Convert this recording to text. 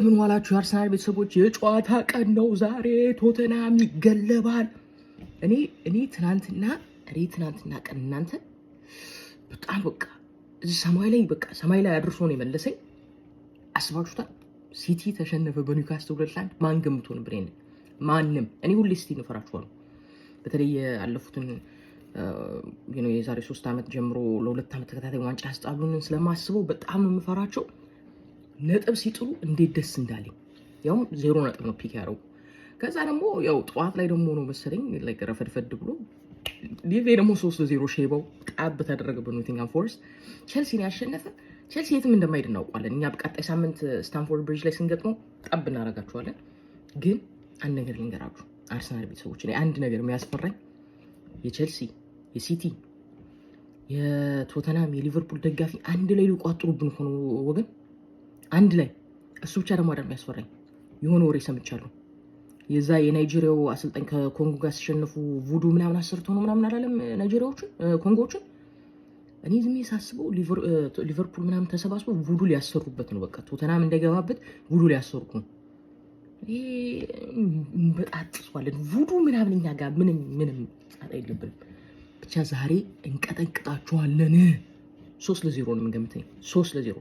ምን ዋላችሁ የአርሰናል ቤተሰቦች? የጨዋታ ቀን ነው ዛሬ። ቶተናም ይገለባል። እኔ ትናንትና ቀን እናንተ በጣም በቃ ሰማይ ላይ አድርሶ ነው የመለሰኝ። አስባችሁታል? ሲቲ ተሸነፈ በኒውካስትል 2-1። ማን ገምቶ ነበር? ማንም። እኔ ሁሌ ሲቲ እፈራችኋለሁ። በተለይ ያለፉትን የዛሬ 3 ዓመት ጀምሮ ለ2 ዓመት ተከታታይ ዋንጫ ያስጣሉንን ስለማስበው በጣም ነው የምፈራቸው። ነጥብ ሲጥሉ እንዴት ደስ እንዳለኝ። ያውም 0 ነጥብ ነው ፒክ ያደረጉ። ከዛ ደግሞ ያው ጠዋት ላይ ደግሞ ነው መሰለኝ ረፈድፈድ ብሎ ሊቬ ደግሞ 3-0 ሼባው ጣብ ተደረገበት ኖቲንግሃም ፎረስት ቼልሲን ያሸነፈ። ቼልሲ የትም እንደማይሄድ እናውቃለን። እኛ በቀጣይ ሳምንት ስታንፎርድ ብሪጅ ላይ ስንገጥመው ጣብ እናደርጋችኋለን። ግን አንድ ነገር ልንገራችሁ አርሰናል ቤተሰቦች፣ አንድ ነገር የሚያስፈራኝ የቼልሲ፣ የሲቲ፣ የቶተናም፣ የሊቨርፑል ደጋፊ አንድ ላይ ሊቋጥሩብን ሆኖ ወገን አንድ ላይ። እሱ ብቻ ደግሞ አይደለም ያስፈራኝ። የሆነ ወሬ ሰምቻለሁ። የዛ የናይጄሪያው አሰልጣኝ ከኮንጎ ጋር ሲሸነፉ ቡዱ ምናምን አሰርቶ ነው ምናምን አላለም ኮንጎዎችን። እኔ ዝም ሳስበው ሊቨርፑል ምናምን ተሰባስበው ቡዱ ሊያሰሩበት ነው። በቃ ቶተናም እንዳይገባበት ቡዱ ሊያሰሩት ነው። በጣጥሷለን ቡዱ ምናምን እኛ ጋር ምንም ጣጣ የለብንም። ብቻ ዛሬ እንቀጠቅጣችኋለን። 3-0 ነው የምንገምተኝ። 3-0